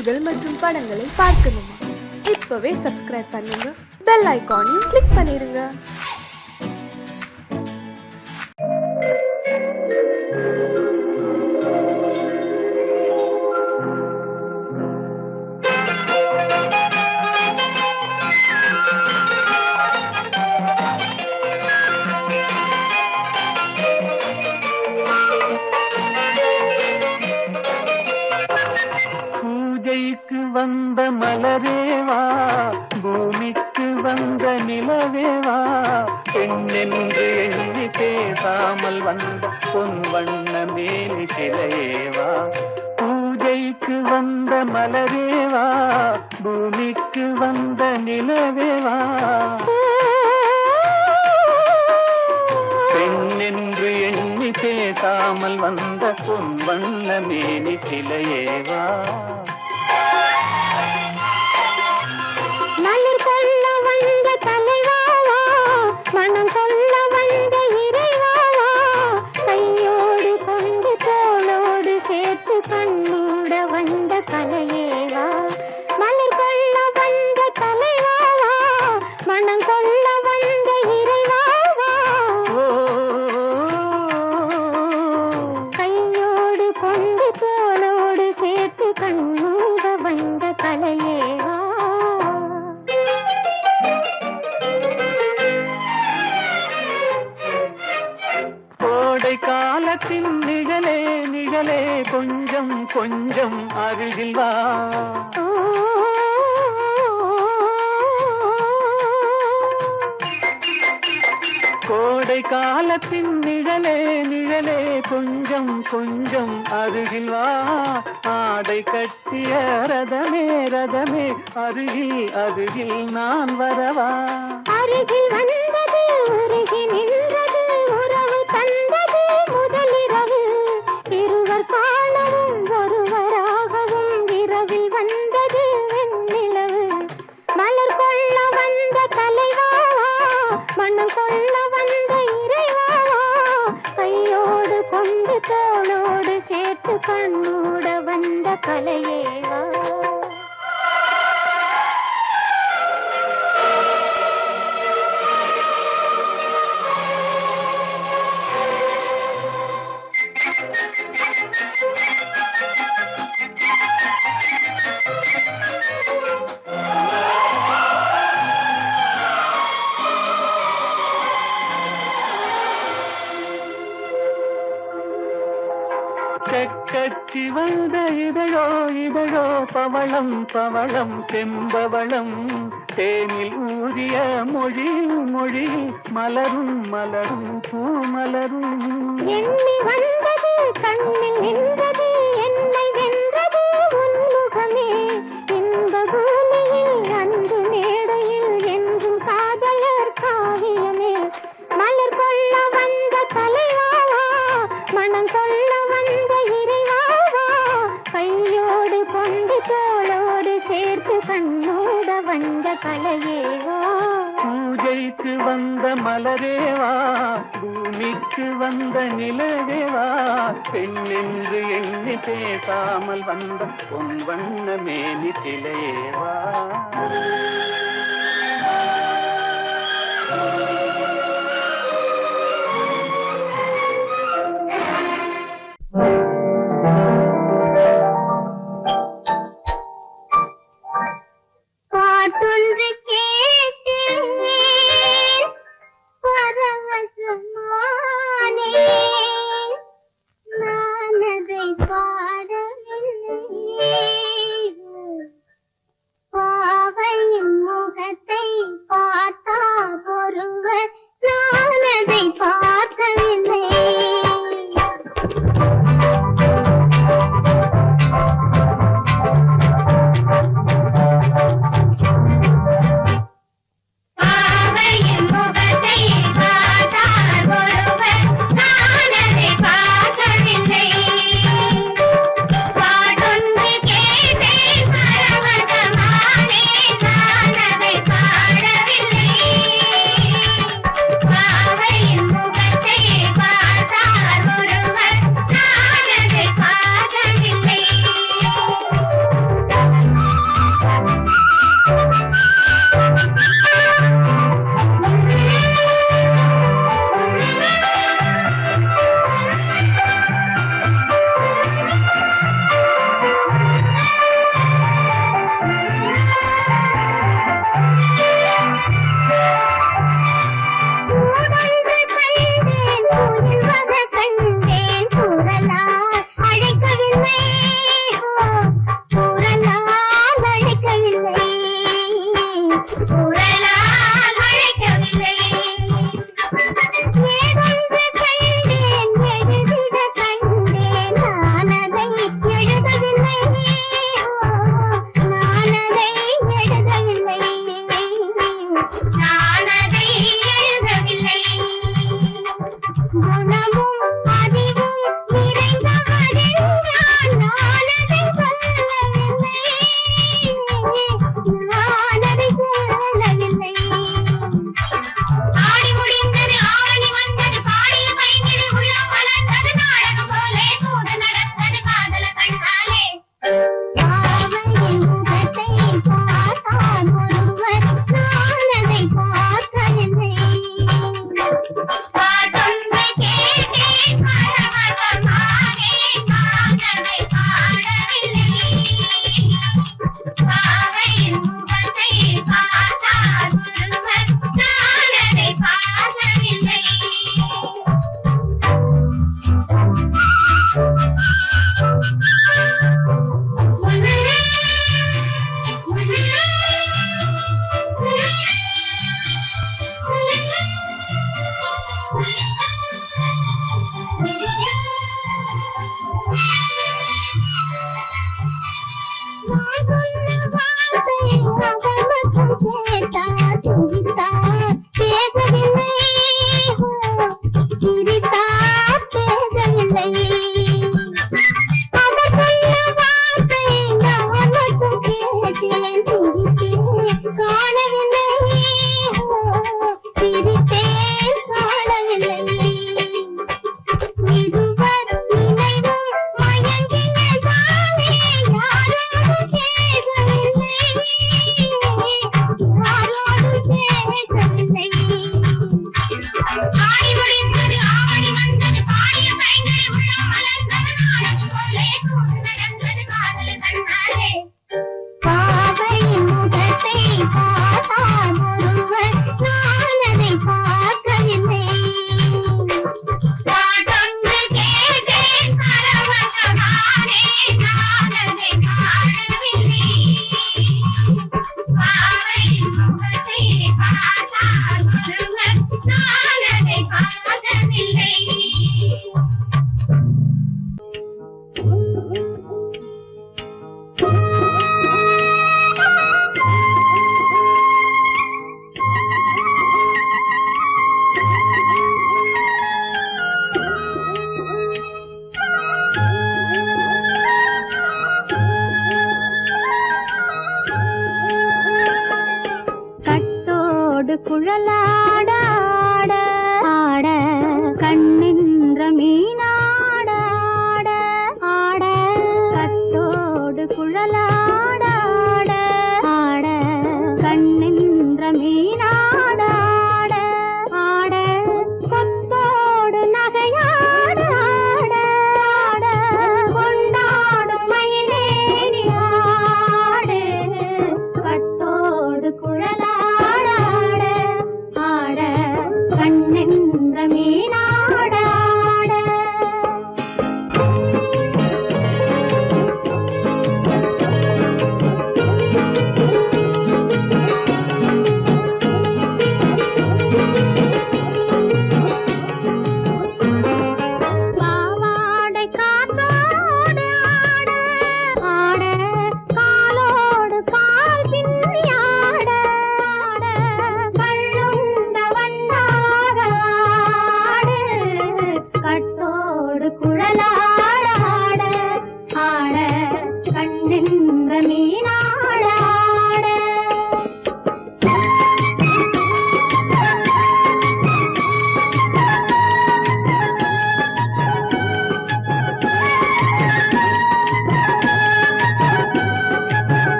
காணொளிகள் மற்றும் படங்களை பார்க்கணுமா? இப்பவே சப்ஸ்கிரைப் பண்ணுங்க, பெல் ஐகானையும் கிளிக் பண்ணிருங்க. பூஜைக்கு வந்த மலரேவா, பூமிக்கு வந்த நிலவேவா, பெண்ணென்று எண்ணி பேசாமல் வந்த பொன் வண்ண மேனி சிலையேவா. பூஜைக்கு வந்த மலரேவா, பூமிக்கு வந்த நிலவேவா, பெண்ணென்று எண்ணி பேசாமல் வந்த பொன் வண்ண மேனி சிலையேவா. மலர் கொள்ள வந்த தலைவாவா, மனம் கொள்ள வந்த இறைவாவா, கையோடு கொண்டு தோளோடு சேர்த்து கண்ணூட வந்த கலையேவா. மலர் கொள்ள வந்த தலைவாவா, மனம் கொள்ள வந்த இறைவாவா, கையோடு கொண்டு தோளோடு சேர்த்து கண்ணூட வந்த கலையேவா. கோடை காலத்தின் நிழலே நிழலே, கொஞ்சம் கொஞ்சம் அருகில் வா. கோடை காலத்தின் நிழலே நிழலே, கொஞ்சம் கொஞ்சம் அருகில் வா. ஆடை கட்டிய ரதமே ரதமே, அருகில் அருகில் நான் வரவா. அருகில் வந்தது உருகி நின்றது, உறவு தந்தது முதலிரவு, இருவர் காணவும் ஒருவராகவும் இரவில் வந்தது வெண்ணிலவு. மலர் கொள்ள வந்த தலைவாவா, மனம் கொள்ள வந்த இறைவாவா, கையோடு கொண்டு தோளோடு சேர்த்து கண்ணூட வந்த கலையேவா. கட்சி வந்த இதழோ இதழோ, பவளம் பவளம் செம்பவளம், தேனில் ஊறிய மொழி மொழி, மலரும் மலரும் பூமலரும். எண்ணி வந்தது கண்ணில் நின்றது, என்னை வென்றது உன்முகமே. இன்ப பூமியில் அன்பு மேடையில் என்றும் காதலர் காவியமே. மலர் கொள்ள வந்த தலைவாவா, மனம் கொள்ள வந்த இறைவாவா, கையோடு கொண்டு தோளோடு சேர்த்து கண்ணோட வந்த கலையேவா. பூஜைக்கு வந்த மலரேவா, பூமிக்கு வந்த நிலவேவா, பெண்ணென்று எண்ணி பேசாமல் வந்த பொன் வண்ண மேனி சிலையேவா. பாட்டொன்று கேட்டேன் பரவசமானேன், நான் அதை பாடவில்லை. பாவையின் முகத்தை பார்த்தா ஒருவர்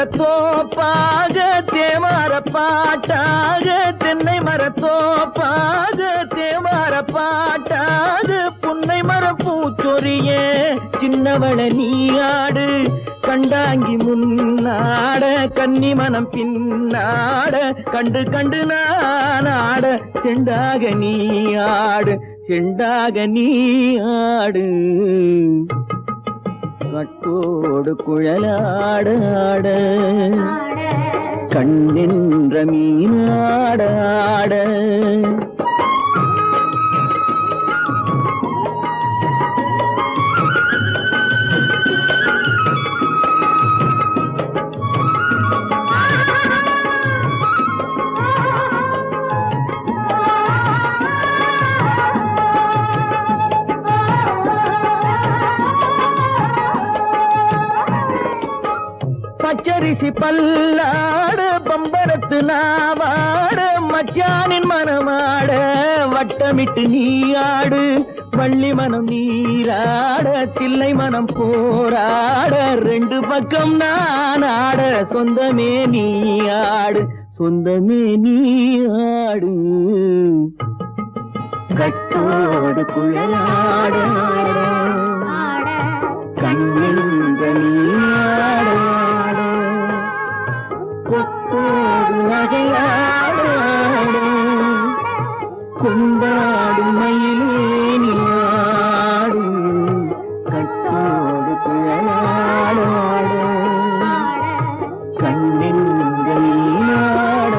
மரத்தோப்பாக தேமார பாட்டாக தென்னை மரத்தோப்பாக தேமார பாட்டாக புன்னை மரப்பூச்சொரிய சின்னவள நீயாடு கண்டாங்கி முன்னாட கன்னி மனம் பின்னாட கண்டு கண்டு நானாட செண்டாக நீயாடு செண்டாக நீயாடு கட்டோடு குழலாடாட கண்ணின்ற மீனாடாட பச்சரிசி பல்லாட பம்பரத்து நாவாட மச்சானின் மனமாட வட்டமிட்டு நீ ஆடு வள்ளி மனம் நீராட தில்லை மனம் போராட ரெண்டு பக்கம் நான் ஆட சொந்தமே நீ ஆடு சொந்தமே நீ ஆடு கட்டோடு குழலாட கண்ணின்ற நீயாட கொத்தோடு நகையாட கொண்டாடு மயிலே நீயாடு கட்டோடு குழலாட கண்ணின்ற நீயாட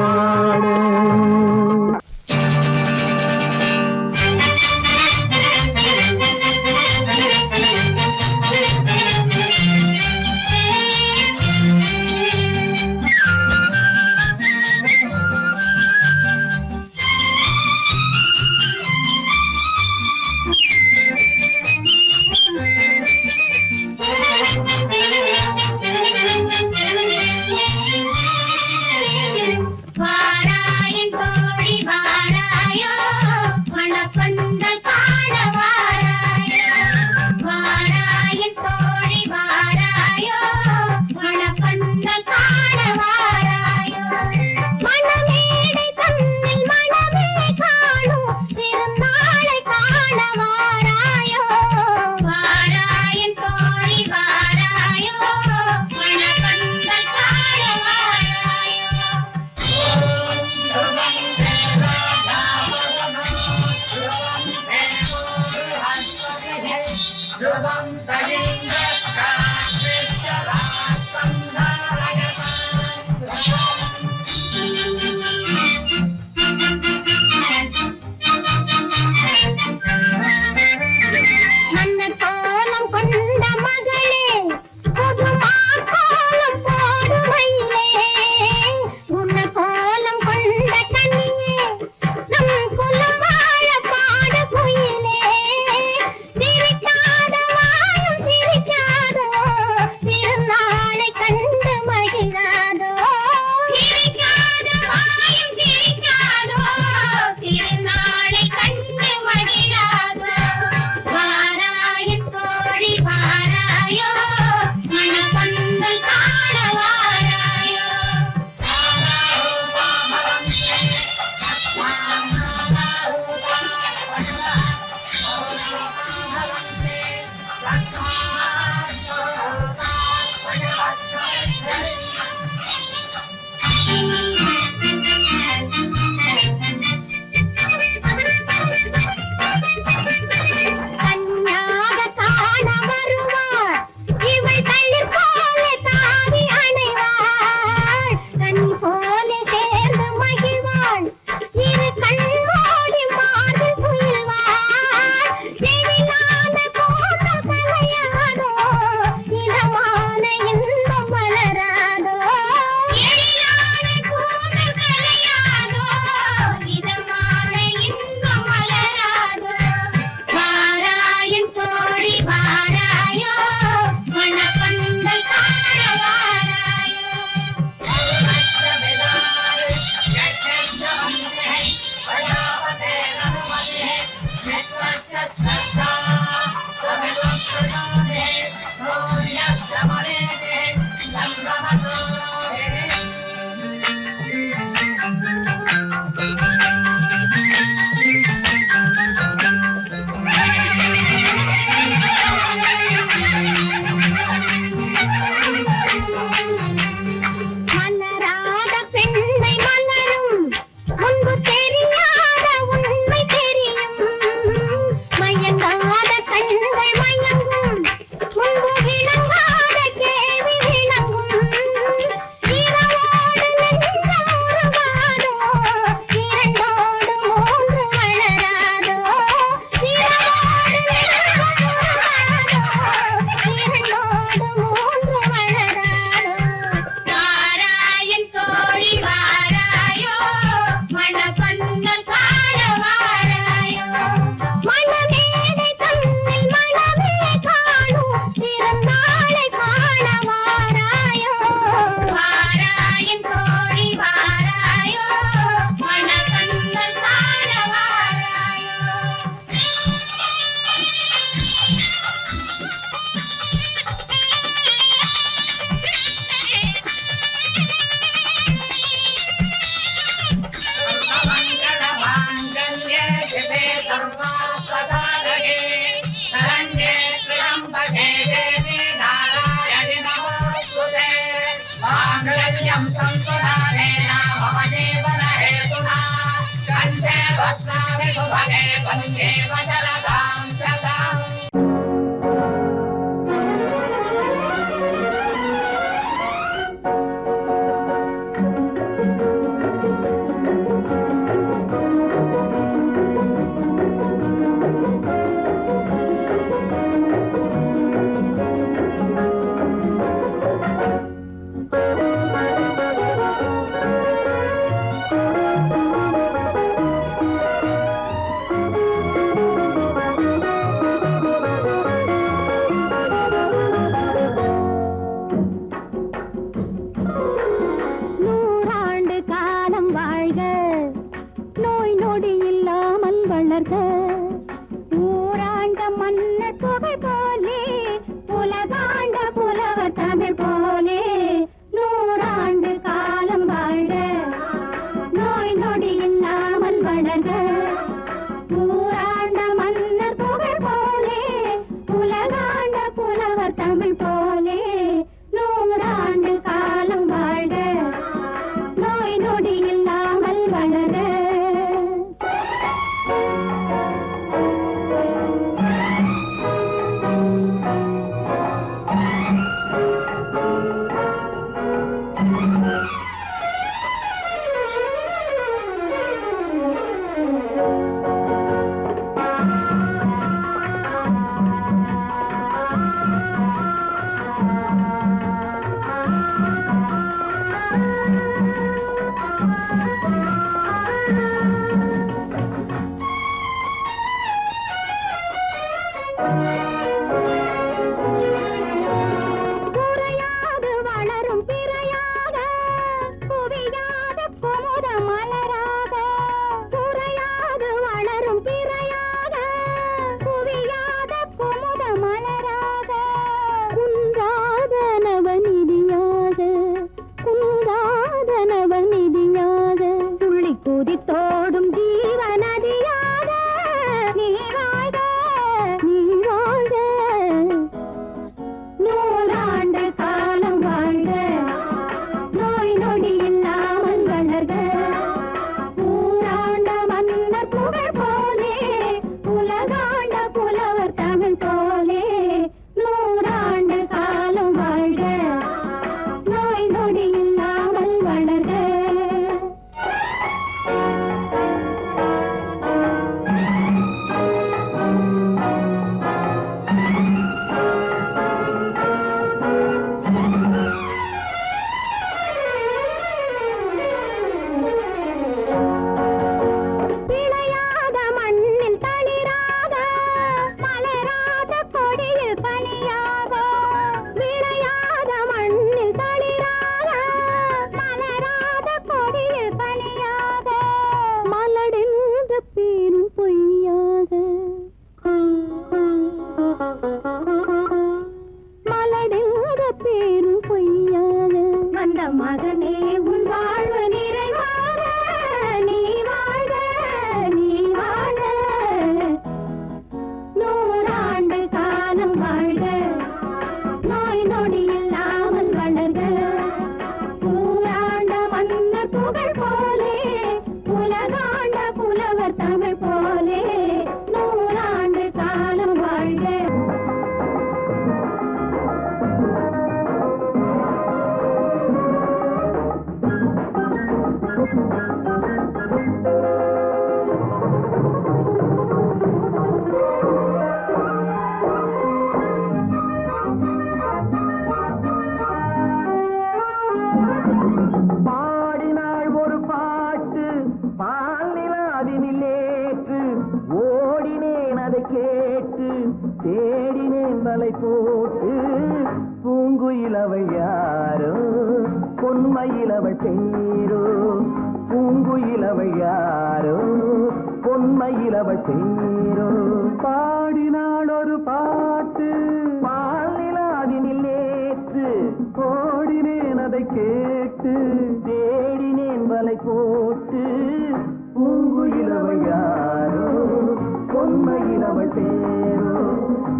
नित्यं संसुधानेन मम जीवन हेतुना कण्ठे भस्मामि सुभगे वन्दे वज्रदां सदाम्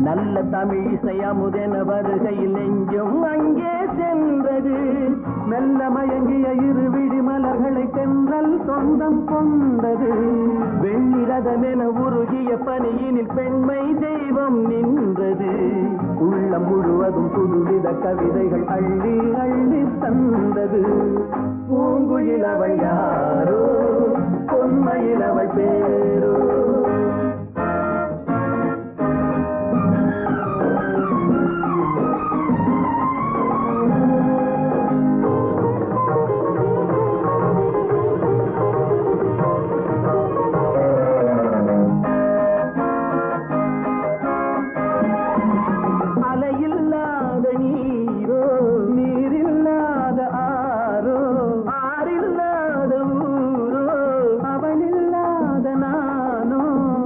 நல்ல தமிழிசை அமுதென வருகையில் எங்கும் அங்கே சென்றது மெல்ல மயங்கிய இரு விழி மலர்களை தென்றல் சொந்தம் கொண்டது. வெண்ணிரதமென உருகிய பனியினில் பெண்மை தெய்வம் நின்றது. உள்ளம் முழுவதும் புதுவித கவிதைகள் அள்ளி அள்ளி தந்தது. பூங்குயில் அவள் யாரோ, பொன்மையில் அவள் பேரோ. அலையில்லாத நீரோ, நீரில்லாத ஆரோ, ஆறில்லாத ஊரோ, அவளில்லாத நானோ.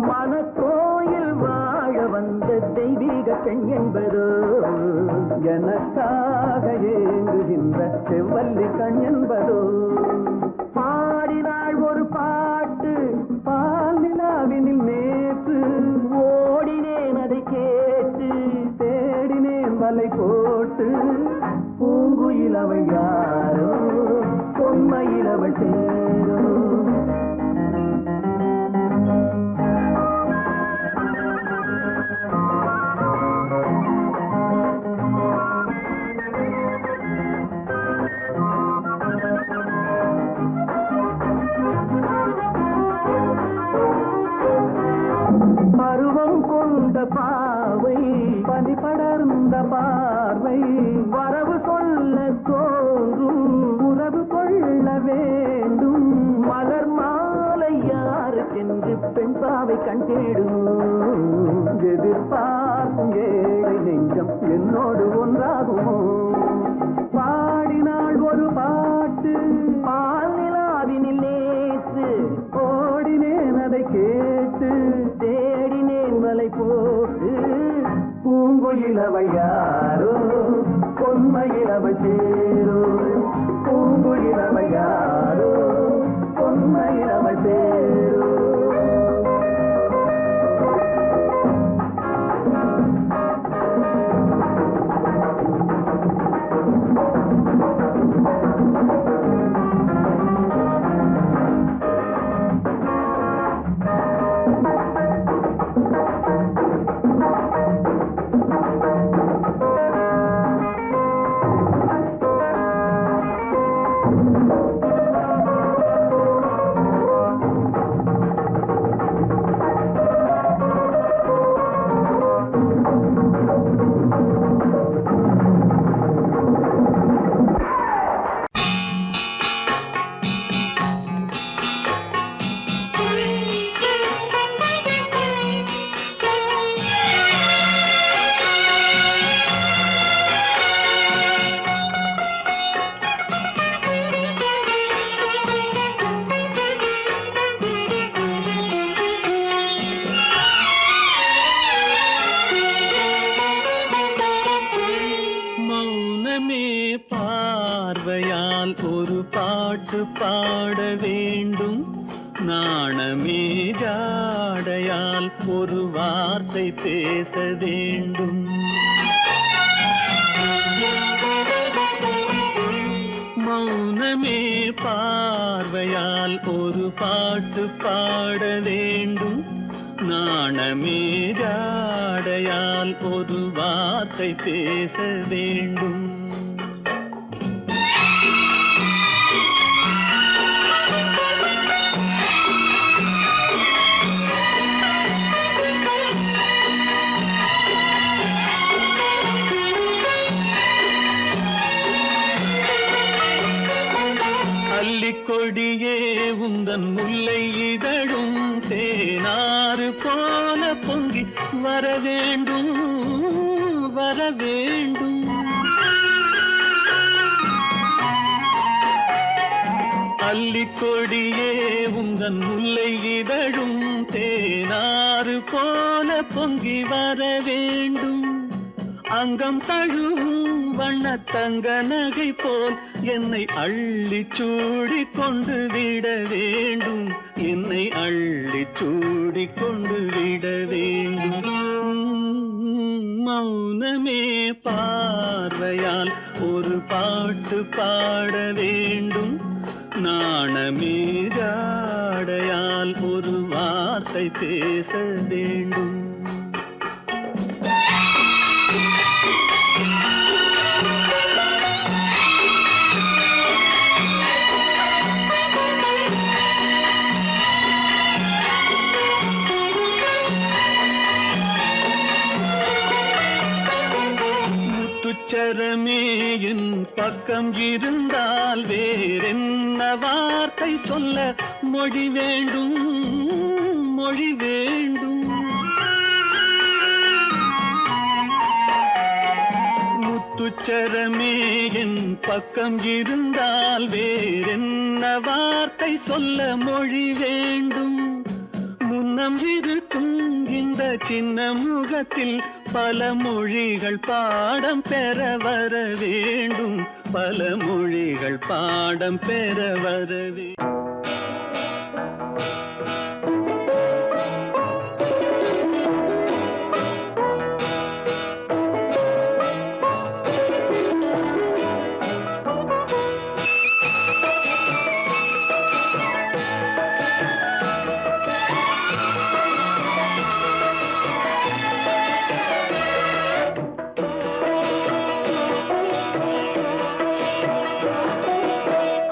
மனக்கோயில் வாழ வந்த தெய்வீக பெண் என்பதோ, எனக்காக ஏங்குகின்ற செவ்வல்லி கண் என்பதோ. பாடினாள் ஒரு பாட்டு பால் நிலாவினில் நேற்று. ஓடினேன் அதை கேட்டு, தேடினேன் வலை போட்டு. பூங்குயில் அவள் யாரோ, பொன்மையில் அவள் பேரோ. பருவம் கொண்ட பாவை, பனி படர்ந்த பார்வை, வரவு சொல்ல தோன்றும், உறவு கொள்ள வேண்டும். மலர் மாலை யாருக்கென்று பெண் பாவை கண் தேடும். எதிர்பார்க்கும் ஏழை நெஞ்சம் என்னோடு ஒன்றாகுமோ. பாடினாள் ஒரு பாட்டு பால் நிலாவினில் நேற்று. ஓடினேன் அதை கேட்டு, தேடினேன் வலை போட்டு. பூங்குயில் அவள் யாரோ, பொன்மையில் அவள் பேரோ. பூங்குயில் அவள் யாரோ, பொன்மையில் அவள் பேரோ. பார்வையால் ஒரு பாட்டு பாட வேண்டும். நாணமே ஜாடையால் ஒரு வார்த்தை பேச வேண்டும். மௌனமே பார்வையால் ஒரு பாட்டு பாட வேண்டும். நாணமே ஜாடையால் ஒரு வார்த்தை பேச வேண்டும். கொடியே உந்தன் முல்லை இதழும் தேனாறு போல பொங்கி வர வேண்டும், வர வேண்டும். அல்லிக்கொடியே உந்தன் முல்லை இதழும் தேனாறு போல பொங்கி வர வேண்டும். அங்கம் தழுவும் வண்ணத்தங்க நகை போல் என்னை அள்ளி சூடி கொண்டு விட வேண்டும். என்னை அள்ளி சூடி கொண்டு விட வேண்டும். மௌனமே பார்வையால் ஒரு பாட்டு பாட வேண்டும், நாணமே ஜாடையால் ஒரு வார்த்தை பேச வேண்டும். முத்துச்சரமே என் பக்கம் இருந்தால் வேறென்ன வார்த்தை சொல்ல மொழி வேண்டும், மொழி வேண்டும். முத்துச்சரமே என் பக்கம் இருந்தால் வேறென்ன வார்த்தை சொல்ல மொழி வேண்டும். முன்னம் இருக்கும் இந்த சின்ன முகத்தில் பல மொழிகள் பாடம் பெற வர வேண்டும், பல மொழிகள் பாடம் பெற வர வேண்டும்.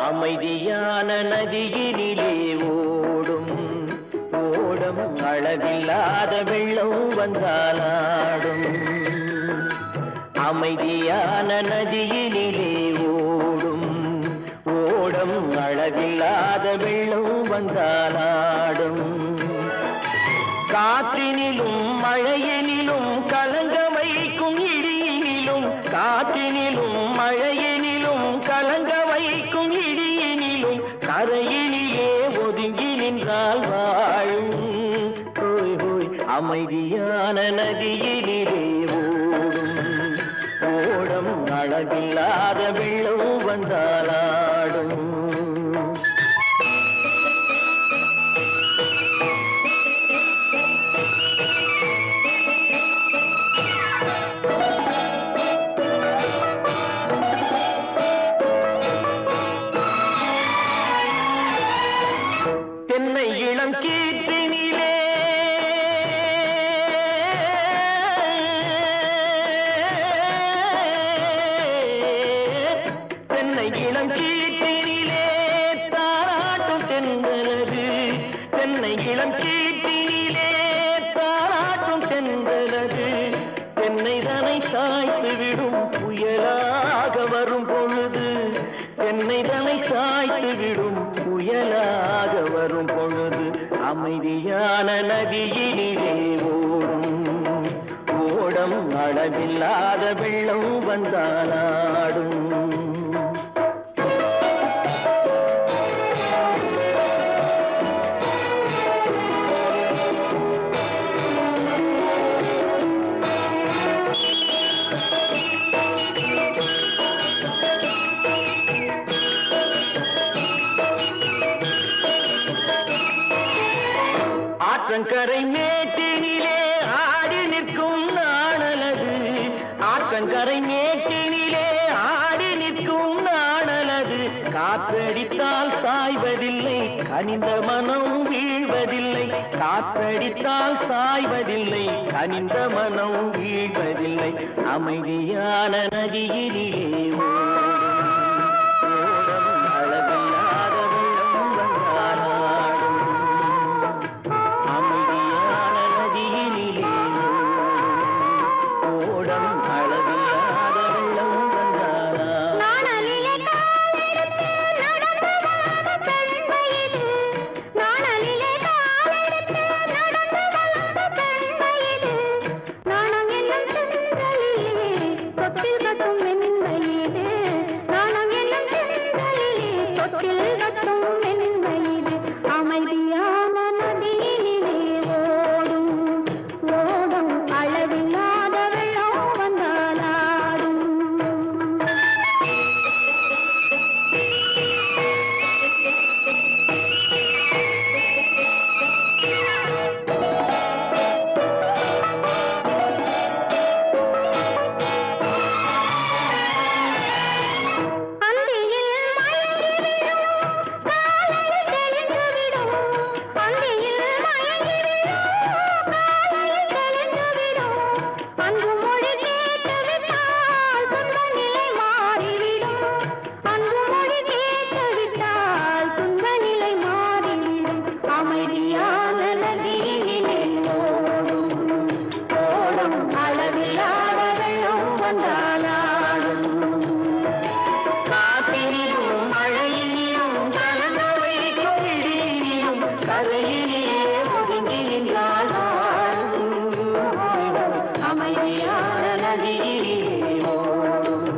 அமைதியான நதியினிலே ஓடும் ஓடம் அளவில்லாத வெள்ளம் வந்தாலாடும். அமைதியான நதியினிலே ஓடும் ஓடம் அளவில்லாத வெள்ளம் வந்தாலாடும். காற்றினிலும் மழையினிலும் கலங்க வைக்கும் இடியினிலும், காற்றினிலும் மழையினிலும் கலங்க வைக்கும் இடியினிலும் கரையினிலே ஒதுங்கி நின்றால் வாழும். ஹோய் ஹோய் அமைதியான நதியினிலே ஓடும் ஓடம் அளவில்லாத வெள்ளம் வந்தாலாடும். தென்னை இளம் கீற்றினிலே தென்னை இளம் கீற்றினிலே தாராட்டும் தென்றலது, தென்னை இளம் கீற்றினிலே தாராட்டும் தென்றலது. தென்னை தனை சாய்த்து விடும் புயலாக வரும் பொழுது, தென்னை தனை சாய்த்து விடும் புயலாக வரும் பொழுது அமைதியான நதியினிலே ஓடும் ஓடம் அளவில்லாத வெள்ளம் வந்தாலாடும். ஆற்றங்கரை மேட்டினிலே ஆடி நிற்கும் நாணலது, ஆற்றங்கரை மேட்டினிலே ஆடி நிற்கும் நாணலது. காற்றடித்தால் சாய்வதில்லை கனிந்த மனம் வீழ்வதில்லை, காற்றடித்தால் சாய்வதில்லை கனிந்த மனம் வீழ்வதில்லை. அமைதியான நதியினிலே ஓடும் அளவில்லாத வெள்ளம் வந்தாலாடும். அமைதியான நதியினிலே ஓடம் அளவில்லாத வெள்ளம் வந்தாலாடும். நாணலிலே காலெடுத்து நடந்து வளர்ந்த பெண்மையிது, நாணலிலே காலெடுத்து நடந்து வளர்ந்த பெண்மையிது. நாணம் என்னும் செங்கலிலே தொட்டில் கட்டும் மென்மையிலே கரையிலே ஒதுங்கி நின்றால் அமைதியான நதியிலே ஓடும்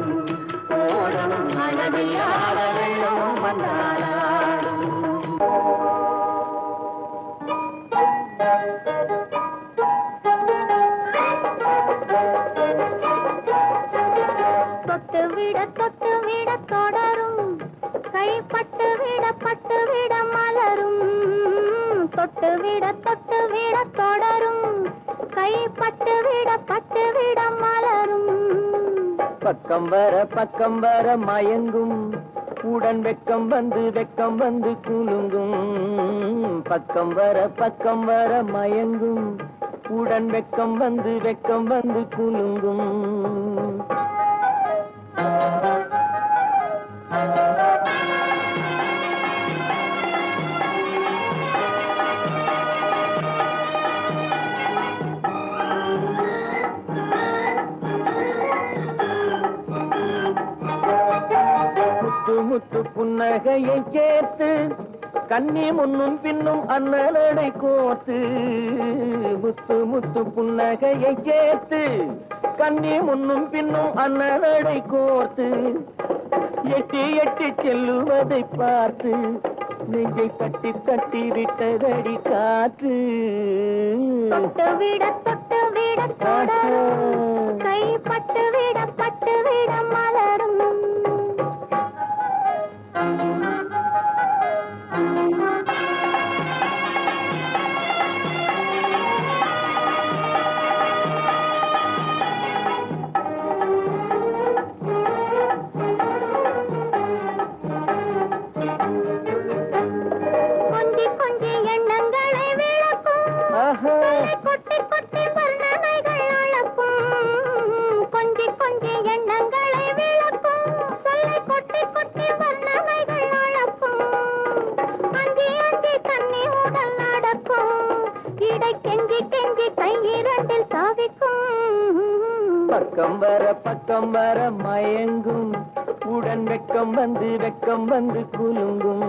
ஓடும் அளவில்லாத வெள்ளம் வந்தாடும். தொட்டு விட தொடரும் கைப்பட்டு விட மலரும் தொட்டு விட தொடரும் கைப்பட்டு விட மலரும். பக்கம் வர மயங்கும் உடன் வெக்கம் வந்து குலுங்கும். பக்கம் வர மயங்கும் உடன் வெக்கம் வந்து குலுங்கும். முத்து புன்னகையை சேர்த்து கண்ணி முன்னும் பின்னும் அண்ணலடை கோர்த்து. முத்து புன்னகையை சேர்த்து கண்ணி முன்னும் பின்னும் அண்ணலடை கோர்த்து. எட்டி செல்லுவதை பார்த்து நெஞ்சை தட்டி விட்டதடி காற்று. தொட்டு விட தொடரும் கைப்பட்டு விட மலரும். கொஞ்சி எண்ணங்களை விளக்கும் கொட்டி வர்ணனைகள் அளக்கும். கொஞ்சி எண்ணங்களை விளக்கும் சொல்லை கொட்டி வர்ணனைகள் அளக்கும். அஞ்சி தண்ணி உடல் நடக்கும் இடை கெஞ்சி கையிரண்டில் சாவிக்கும். பக்கம் வர மயங்கும் உடன் வெக்கம் வந்து குலுங்கும்.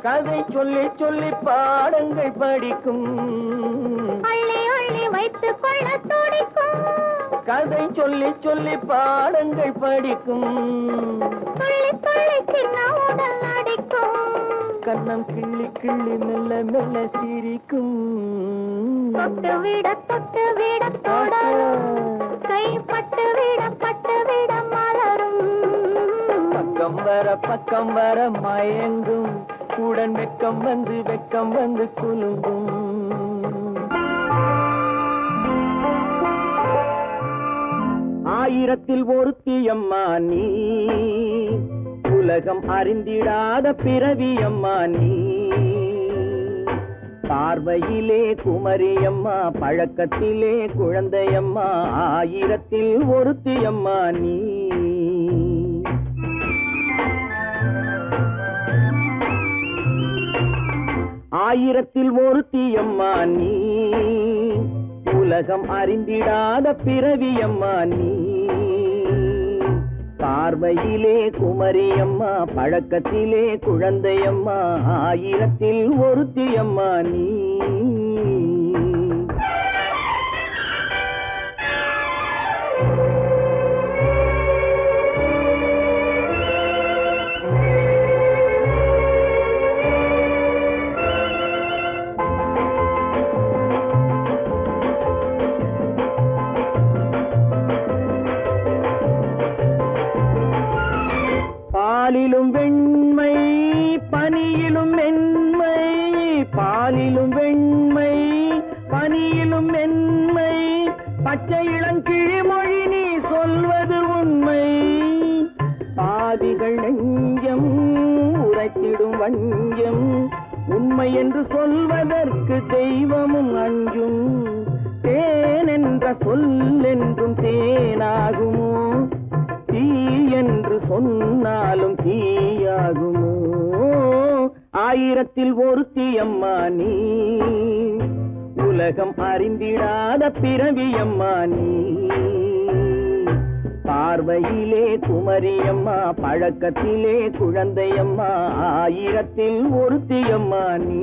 கதை சொல்லி பாடங்கள் படிக்கும். அள்ளி வைத்துக் கொள்ள துடிக்கும். கதை சொல்லி பாடங்கள் படிக்கும். துள்ளி சின்ன உடல் அடிக்கும். கண்ணம் கிள்ளி மெல்ல சிரிக்கும். தொட்டு விட தொடரும் கைப்பட்டு விட மலரும். பக்கம் வர மயங்கும் உடன் வெக்கம் வந்து குலுங்கும். ஆயிரத்தில் ஒருத்தியம்மா நீ உலகம் அறிந்திடாத பிறவியம்மா நீ. பார்வையிலே குமரியம்மா பழக்கத்திலே குழந்தையம்மா. ஆயிரத்தில் ஒருத்தியம்மா நீ. ஆயிரத்தில் ஒருத்தியம்மா நீ உலகம் அறிந்திடாத பிறவியம்மா நீ. பார்வையிலே குமரியம்மா பழக்கத்திலே குழந்தையம்மா. ஆயிரத்தில் ஒருத்தியம்மா நீ. பாலிலும் வெண்மை பனியிலும் மென்மை. பாலிலும் வெண்மை பனியிலும் மென்மை. பச்சை இளங்கிழிமொழி நீ சொல்வது உண்மை. பாதிகள் நெஞ்சம் உரைத்திடும் வஞ்சம். உண்மை என்று சொல்வதற்கு தெய்வமும் அஞ்சும். தேன் என்ற சொல் என்றும் தேனாகுமோ? ஆயிரத்தில் ஒருத்தி அம்மா நீ, உலகம் அறிந்திடாத பிறவி அம்மா நீ. பார்வையிலே குமரியம்மா, பழக்கத்திலே குழந்தையம்மா, ஆயிரத்தில் ஒருத்தி அம்மா நீ.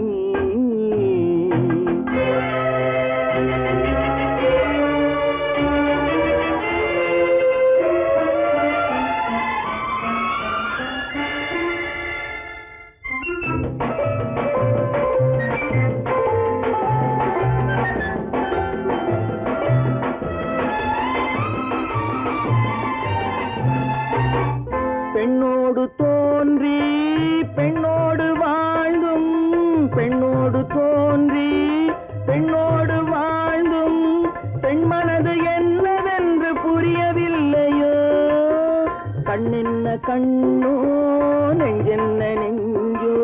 பெண்ணோடு தோன்றி பெண்ணோடு வாழ்ந்தும், பெண்ணோடு தோன்றி பெண்ணோடு வாழ்ந்தும், பெண்மனது என்னவென்று புரியவில்லையோ. கண்ணென்ன கண்ணோ, நெஞ்சென்ன நெஞ்சோ,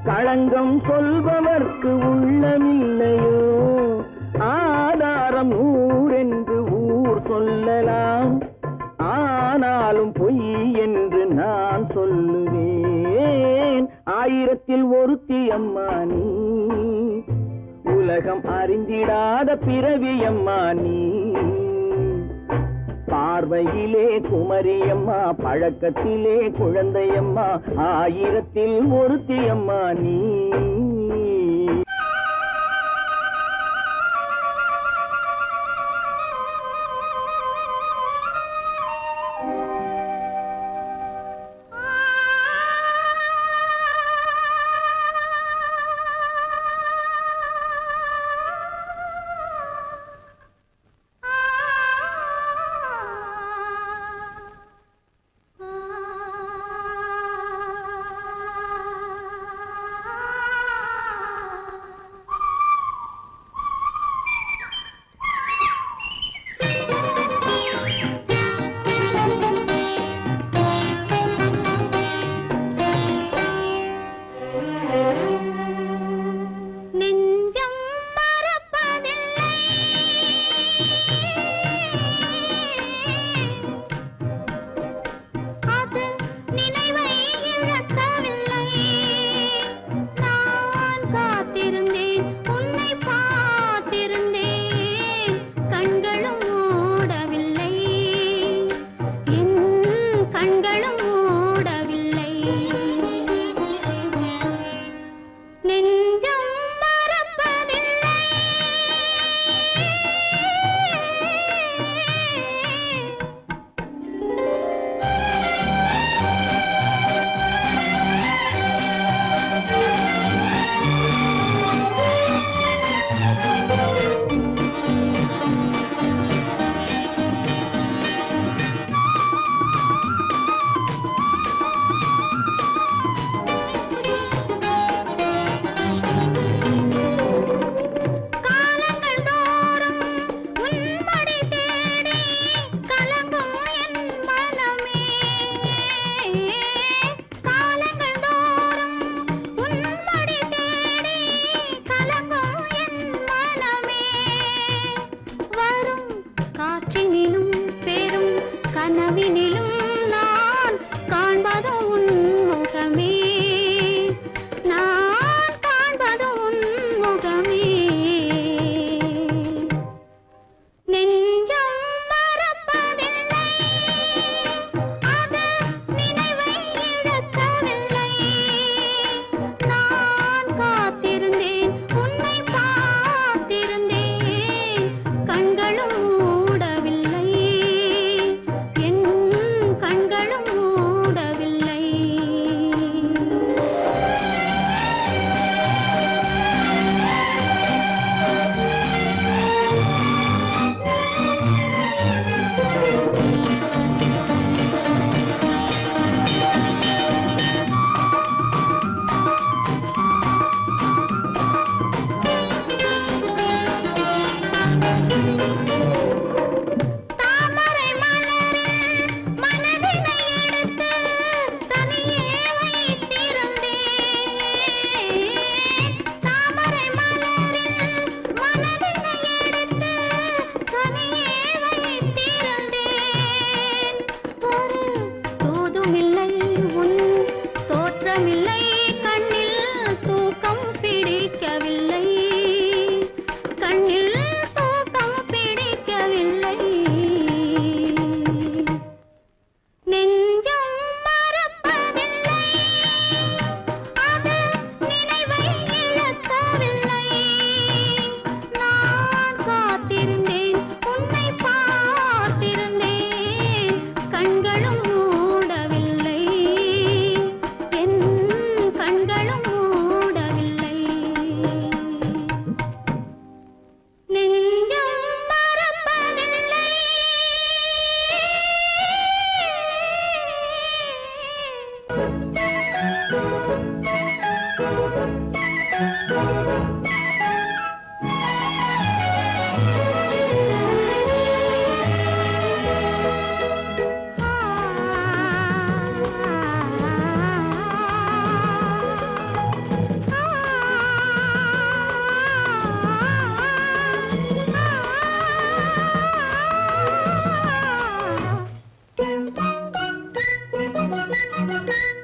களங்கம் சொல்பவர்க்கு உள்ளமில்லையோ. ஆதாரம் ஊரென்று ஊர் சொல்லலாம், ஆனாலும் பொய் என்று நான் சொல்லுவேன். ஆயிரத்தில் ஒருத்தி அம்மா நீ, உலகம் அறிந்திடாத பிறவி அம்மா நீ. பார்வையிலே குமரியம்மா, பழக்கத்திலே குழந்தையம்மா, ஆயிரத்தில் ஒருத்தி அம்மா நீ.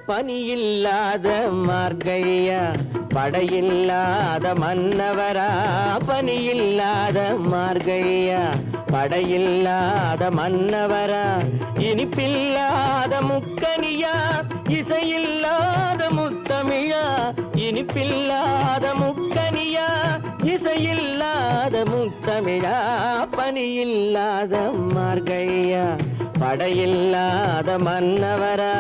பனியில்லாத மார்கழியா படையில்லாத மன்னவரா பனியில்லாத மார்கழியா படையில்லாத மன்னவரா இனிப்பில்லாத முக்கனியா இசையில்லாத முத்தமிழா இனிப்பில்லாத முக்கனியா இசையில்லாத முத்தமிழா பனியில்லாத மார்கழியா படையில்லாத மன்னவரா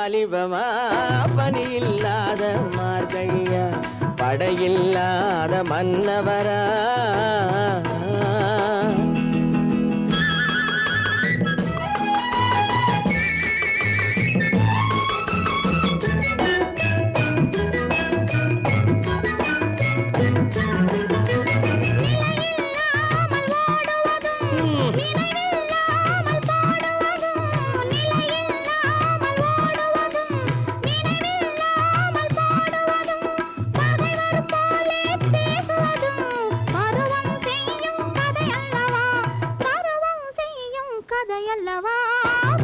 வாலிபமா பனியில்லாத மார்கழியா படையில்லாத மன்னவரா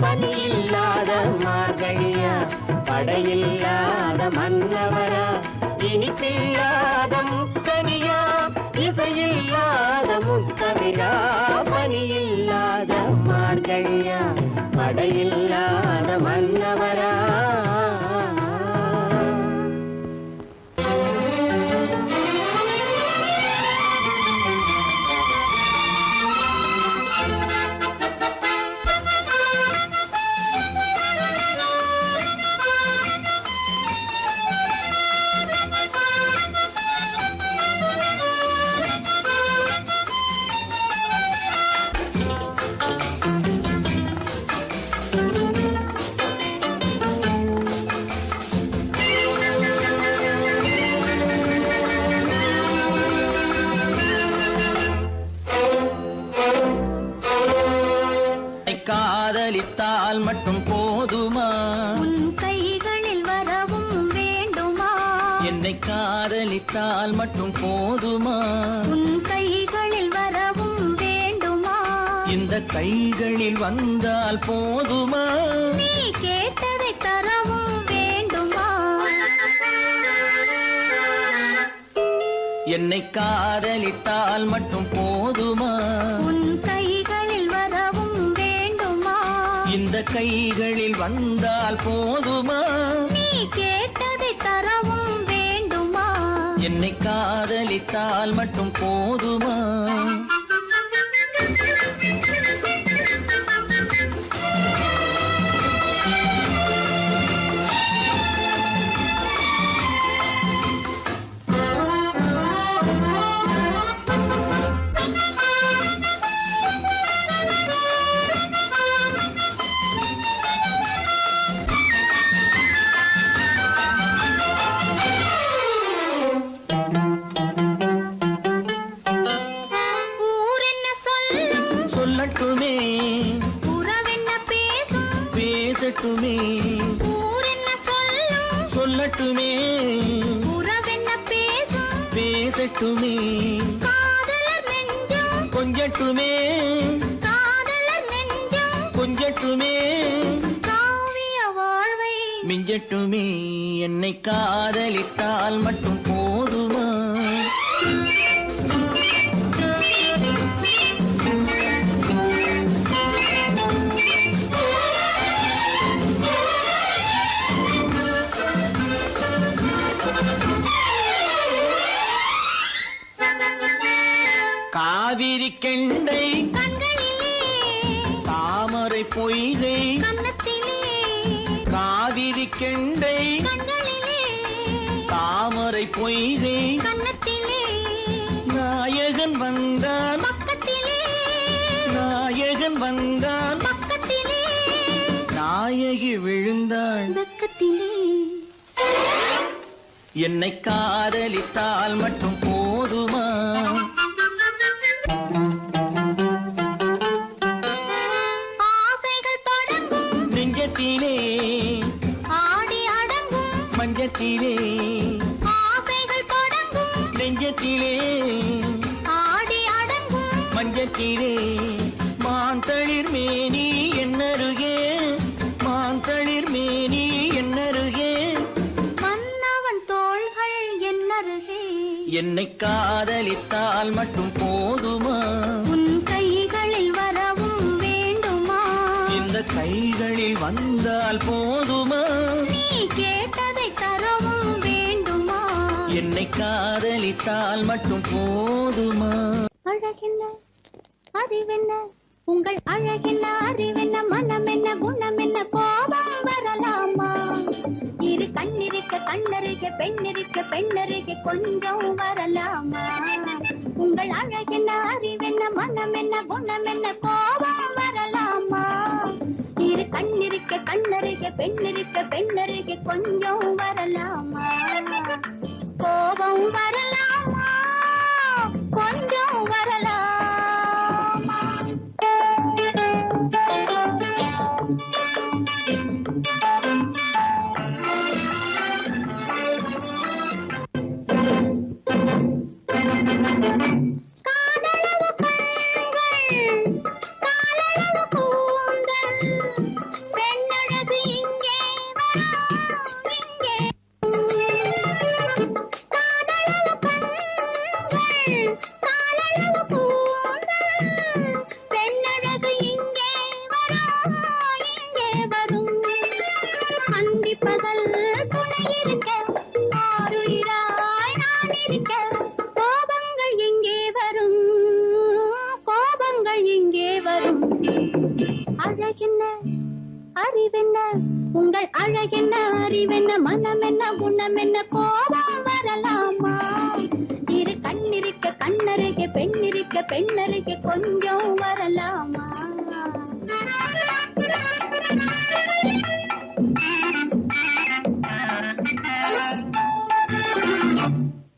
பனியில்லாத மார்கழியா படையில்லாத மன்னவரா இனிப்பில்லாத முக்கனியா இசையில்லாத முத்தமிழா பனியில்லாத மார்கழியா படையில்லாத மன்னவரா காதலித்தால் மட்டும் போதுமா உன் கைகளில் வரவும் வேண்டுமா என்னை காதலித்தால் மட்டும் போதுமா உன் கைகளில் வரவும் வேண்டுமா இந்த கைகளில் வந்தால் போதுமா நீ கேட்டதை தரவும் வேண்டுமா என்னை காதலித்தால் மட்டும் போதுமா உன் கைகளில் வரவும் வேண்டுமா இந்த கைகளில் வந்தால் போதுமா நீ கேட்டதை தரவும் வேண்டுமா என்னை காதலித்தால் மட்டும் போதுமா சொல்லட்டுமே உறவென்ன பேசும் பேசட்டுமே காதலர் நெஞ்சம் கொஞ்சட்டுமே காதலர் நெஞ்சம் கொஞ்சட்டுமே காவிய வாழ்வை மிஞ்சட்டுமே என்னை காதலித்தால் மட்டும் போதுமா காவிரி கெண்டை கண்களிலே தாமரை பொய்கை கன்னத்திலே காவிரி கெண்டை கண்களிலே தாமரை பொய்கை கன்னத்திலே நாயகன் வந்தான் பக்கத்திலே நாயகன் வந்தான் பக்கத்திலே நாயகி விழுந்தாள் பக்கத்திலே என்னை காதலித்தால் மட்டும் போதுமா ஆசைகள் தொடங்கும் நெஞ்சத்திலே ஆடி அடங்கும் மஞ்சத்திலே ஆசைகள் தொடங்கும் நெஞ்சத்திலே ஆடி அடங்கும் மஞ்சத்திலே மாந்தளிர் மேனி என்னருகே மாந்தளிர் மேனி என்னருகே மன்னவன் தோள்கள் என்னருகே என்னை காதலித்தால் மட்டும் போதுமா உன் கைகளில் வரவும் வேண்டுமா இந்த கைகளில் வந்தால் போதுமா நீ கேட்டதை தரவும் வேண்டுமா என்னை காதலித்தால் மட்டும் போதுமா அழகென்ன அறிவென்ன உங்கள் அழகென்ன அறிவென்ன மனம் என்ன குணம் என்ன கோபம் வரலாமா இரு கண்ணிருக்க கண்ணருக பெண்ணிருக்க பெண்ணருக கொஞ்சம் வரலாமா உங்கள் அழகென்ன அறிவென்ன மனம் என்ன குணம் என்ன கோபம் வரலாமா இரு கண்ணிருக்க கண்ணருக பெண்ணிருக்க பெண்ணருக கொஞ்சம் வரலாமா கோபம் வரலாமா கொஞ்சம் வரலாமா காதலவு கண்கள் காலளவு கூந்தல் பெண்ணழகு இங்கே வரும் இங்கே காதலவு கண்கள் காலளவு கூந்தல் பெண்ணழகு இங்கே வரும் அந்தி பகல் துணை இருக்க ஆருயிராய் நான் இருக்க கோபங்கள் எங்கே வரும் கோபங்கள் எங்கே வரும் அழகென்ன அறிவென்ன உங்கள் அழகென்ன அறிவென்ன மனம் என்ன குணம் என்ன கோபம் வரலாமா இரு கண்ணிருக்க கண்ணருக பெண்ணிருக்க பெண்ணருக கொஞ்சம் வரலாமா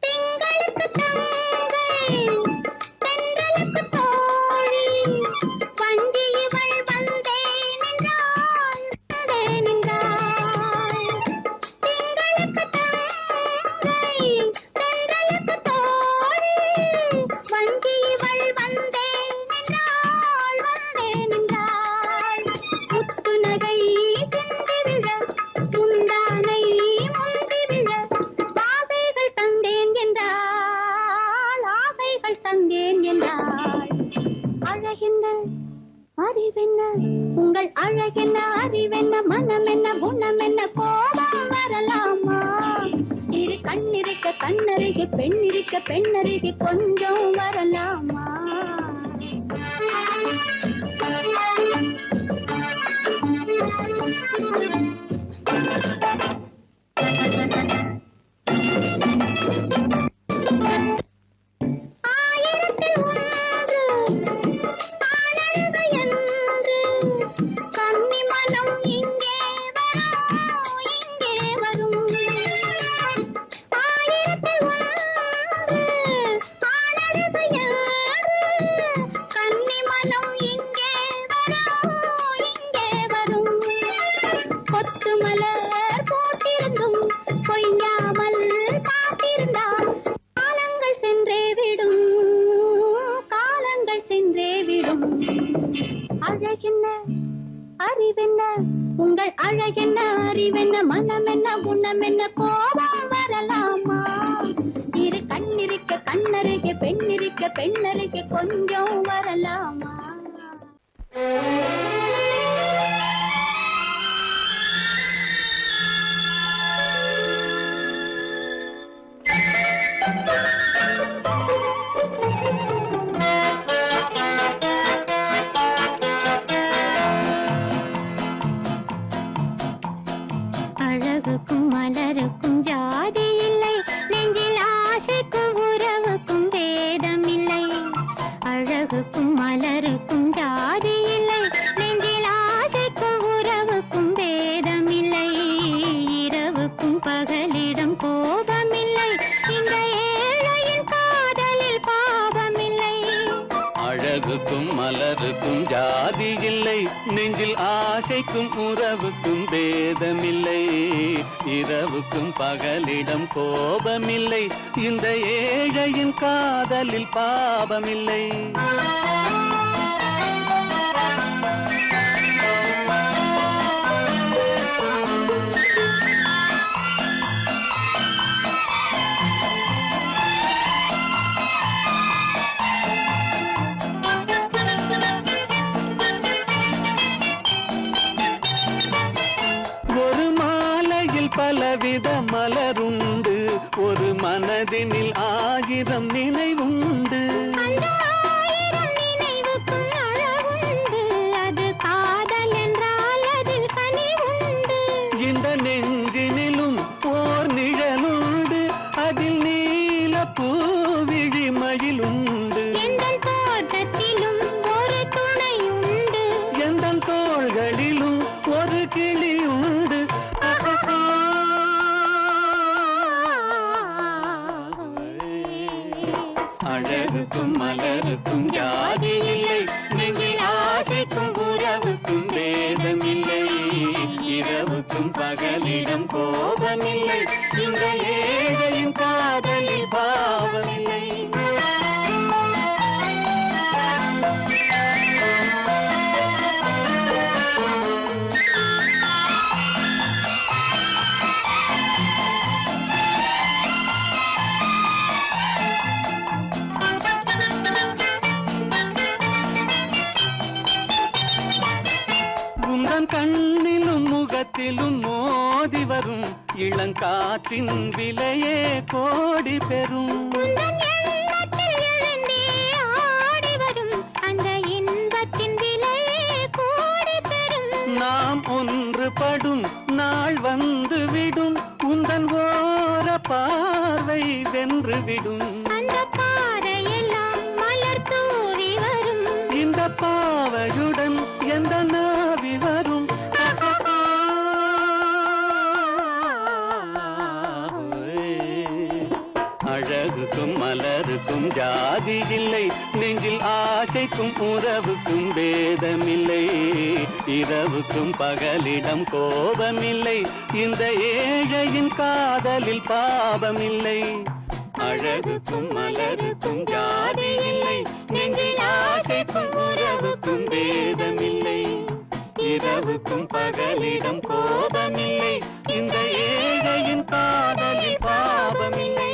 திங்களுக்கு தங்கை தென்றலுக்கு தோழி வஞ்சி இவள் வந்தே நின்றாள் திங்களுக்கு தங்கை தென்றலுக்கு தோழி வஞ்சி இவள் வந்தே நின்றாள் முத்து நகை சிந்தி விழ முந்தானை முந்தி விழ ஆசைகள் தந்தேன் என்றாள் அழகென்ன அறிவென்ன உங்கள் அழகென்ன அறிவென்ன மனம் என்ன குணம் என்ன கோபம் வரலாமா இரு கண்ணிருக்க கண்ணருக பெண்ணிருக்க பெண்ணருக கொஞ்சம் வரலாமா ஆயிரத்தில் ஒன்று ஆனந்த என்று கன்னி மனம் இங்கே வரும் ஆயிரத்தில் ஒன்று ஆனந்த என்ன குணம் என்ன கோபம் வரலாமா இரு கண்ணிருக்க கண்ணருகே பெண்ணிருக்க பெண்ணருகே கொஞ்சம் வரலாமா அழகுக்கும் மலருக்கும் ஜாதி இல்லை நெஞ்சில் ஆசைக்கும் உறவுக்கும் பேதமில்லை அழகுக்கும் மலருக்கும் ஜாதி இல்லை நெஞ்சில் ஆசைக்கும் உறவுக்கும் பேதமில்லை இரவுக்கும் பகலிடம் கோபமில்லை இந்த ஏழையின் காதலில் பாவமில்லை அழகுக்கும் மலருக்கும் ஜாதி இல்லை நெஞ்சில் ஆசைக்கும் உறவுக்கும் பேதமில்லை இரவுக்கும் பகலிடம் கோபமில்லை இந்த ஏழையின் காதலில் பாவமில்லை பலவித மலருண்டு ஒரு மனதினில் ஆயிரம் நினைவுண்டு அது காதல் என்றால் அதில் கனிவுண்டு இந்த நெஞ்சினிலும் போர் நிழலுண்டு அதில் நீல பூவிழி மயிலுண்டு எங்கள் தோட்டத்திலும் ஒரு துணையுண்டு எங்கள் தோள்களிலும் ஒரு கிளியுண்டு அழகுக்கும் மலருக்கும் ஜாதி இல்லை நெஞ்சில் ஆசைக்கும் உறவுக்கும் பேதமில்லை இரவுக்கும் பகலிடம் கோபமில்லை இந்த ஏழையின் காதலில் பாவமில்லை கண்ணிலும் முகத்திலும் மோதி வரும் இளங்காற்றின் விலையே கோடி பெறும் அந்த இன்பத்தின் விலையே கோடி பெறும் நாம் ஒன்றுபடும் நாள் வந்து விடும் உந்தன் ஓர பார்வை வென்று விடும் அந்த பாறையெல்லாம் மலர் தூவி வரும் இந்த பாவையுடன் எந்த நாவி வரும் அழகுக்கும் மலருக்கும் ஜாதி இல்லை நெஞ்சில் ஆசைக்கும் உறவுக்கும் பேதமில்லை இரவுக்கும் பகலிடம் கோபமில்லை இந்த ஏழையின் காதலில் பாவமில்லை அழகுக்கும் மலருக்கும் ஜாதி இல்லை நெஞ்சில் ஆசைக்கும் உறவுக்கும் பேதமில்லை இரவுக்கும் பகலிடம் கோபமில்லை இந்த ஏழையின் காதலில் பாவமில்லை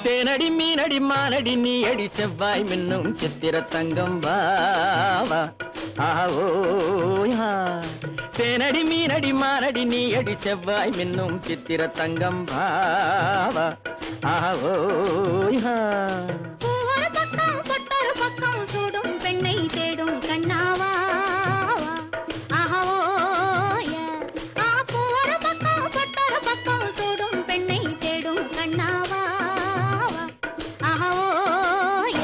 தேனடி மீனடி மானடி நீ அடி செவ்வாய் மின்னும் சித்திர தங்கம் வாவா ஆவோயா தேனடி மீனடி மானடி நீ அடி செவ்வாய் மின்னும் சித்திர தங்கம் பாவா ஆவோயா பூவொரு பக்கம் பொட்டொரு பக்கம் சூடும் பெண்ணை தேடும் கண்ணாவா ஆஹோய பூவொரு பக்கம் பொட்டொரு பக்கம் சூடும் பெண்ணை தேடும் கண்ணாவா ஆஹோய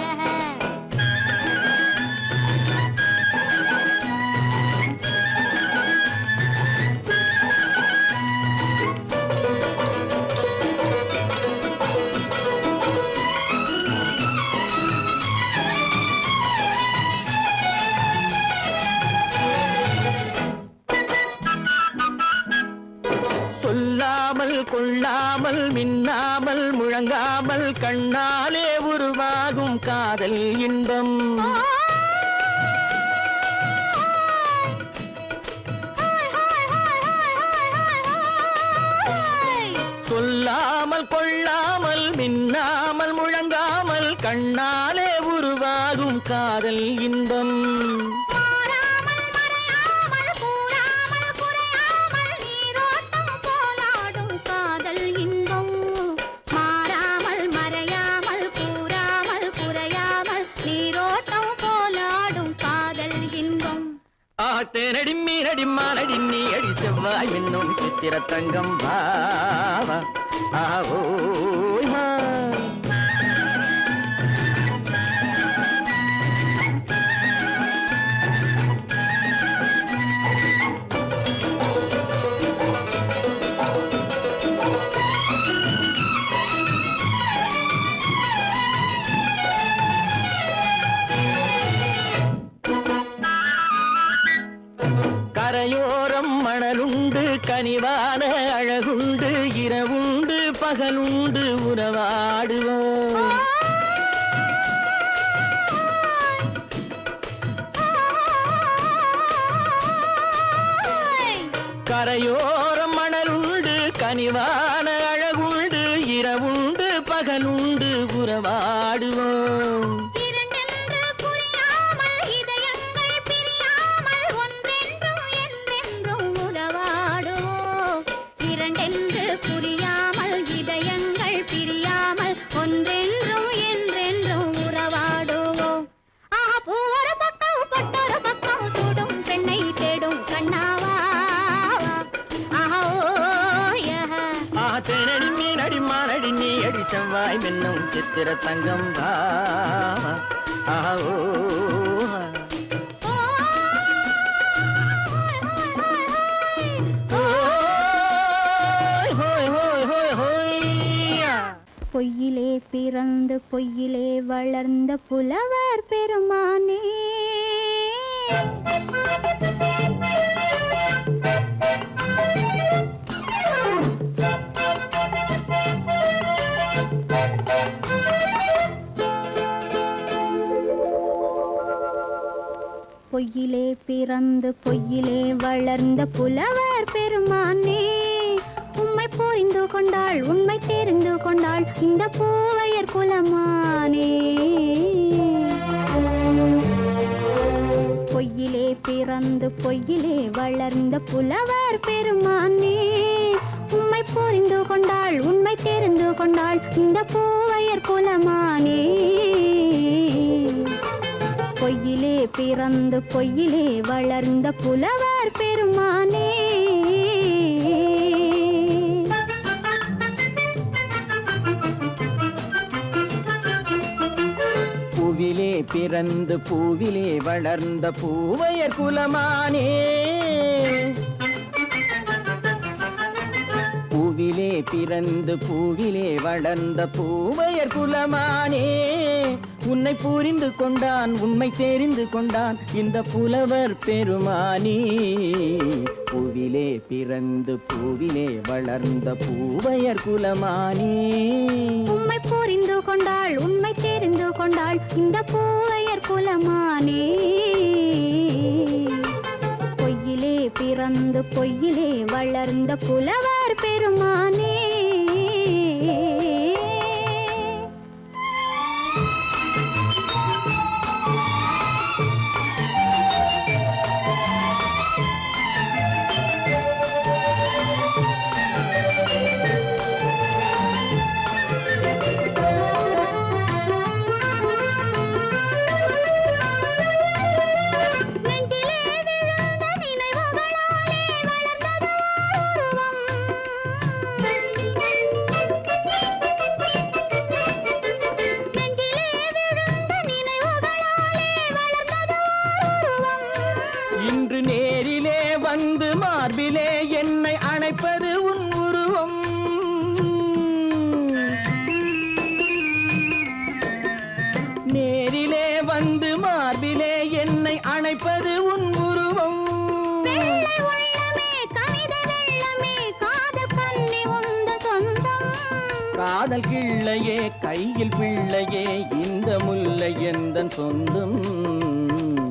சொல்லாமல் கொள்ளாமல் மின்னாமல் முழங்காமல் கண்ணாலே உருவாகும் காதல் இன்பம் சொல்லாமல் கொள்ளாமல் மின்னாமல் முழங்காமல் கண்ணாலே உருவாகும் காதல் இன்பம் மாறாமல் மறையாமல் கூறாமல் குறையாமல் நீரோட்டம் போலாடும் காதல் இன்பம் மாறாமல் மறையாமல் கூறாமல் குறையாமல் நீரோட்டம் போலாடும் காதல் இன்பம் தேனடி மீனடி மானடி நீ அடி செவ்வாய் என்னும் சித்திர தங்கம் பாவா ஆவோயா கரையோரம் மணலுண்டு கனிவான அழகுண்டு இரவுண்டு பகலுண்டு உறவாடுவோம் கரையோரம் மணலுண்டு கனிவான அழகுண்டு இரவுண்டு பகலுண்டு உறவாடுவோம் இரண்டென்று புரியாமல் இதயங்கள் பிரியாமல் ஒன்றென்றும் என்றென்றும் உறவாடுவோம் இரண்டென்று புரியாமல் இதயங்கள் பிரியாமல் ஒன்றென்றும் என்றென்றும் உறவாடுவோம் பூவொரு பக்கம் பொட்டொரு பக்கம் சூடும் பெண்ணை தேடும் கண்ணாவா தேனடி மீனடி மானடி நீ அடி செவ்வாய் மின்னும் சித்திர தங்கம் பாவா பொய்யிலே பிறந்து பொய்யிலே வளர்ந்த புலவர் பெருமானே பொய்யிலே பிறந்து பொய்யிலே வளர்ந்த புலவர் பெருமானே உம்மை புரிந்து கொண்டாள் உண்மை தெரிந்து கொண்டாள் இந்த பூவையர் குலமானே பொய்யிலே பிறந்து பொய்யிலே வளர்ந்த புலவர் பெருமானே உம்மை புரிந்து கொண்டாள் உண்மை தெரிந்து கொண்டாள் இந்த பூவையர் குலமானே பொய்யிலே பிறந்து பொய்யிலே வளர்ந்த புலவர் பெருமானே பூவிலே பிறந்து பூவிலே வளர்ந்த பூவையர் குலமானே பூவிலே பிறந்து பூவிலே வளர்ந்த பூவையர் குலமானே உன்னை புரிந்து கொண்டான் உண்மை தெரிந்து கொண்டான் இந்த புலவர் பெருமானே பூவிலே பிறந்து பூவிலே வளர்ந்த பூவையர் குலமானே உம்மை புரிந்து கொண்டாள் உண்மை தெரிந்து கொண்டாள் இந்த பூவையர் குலமானே பொய்யிலே பிறந்து பொய்யிலே வளர்ந்த புலவர் பெருமானே நேரிலே வந்து மார்பிலே என்னை அணைப்பது உன் உருவம். நேரிலே வந்து மார்பிலே என்னை அணைப்பது உன் உருவம். வெள்ளை உள்ளமே கவிதை வெள்ளமே காதல் கண்ணி உந்தன் சொந்தம். காதல் கிள்ளையே கையில் பிள்ளையே இந்த முல்லை எந்தன் சொந்தம்.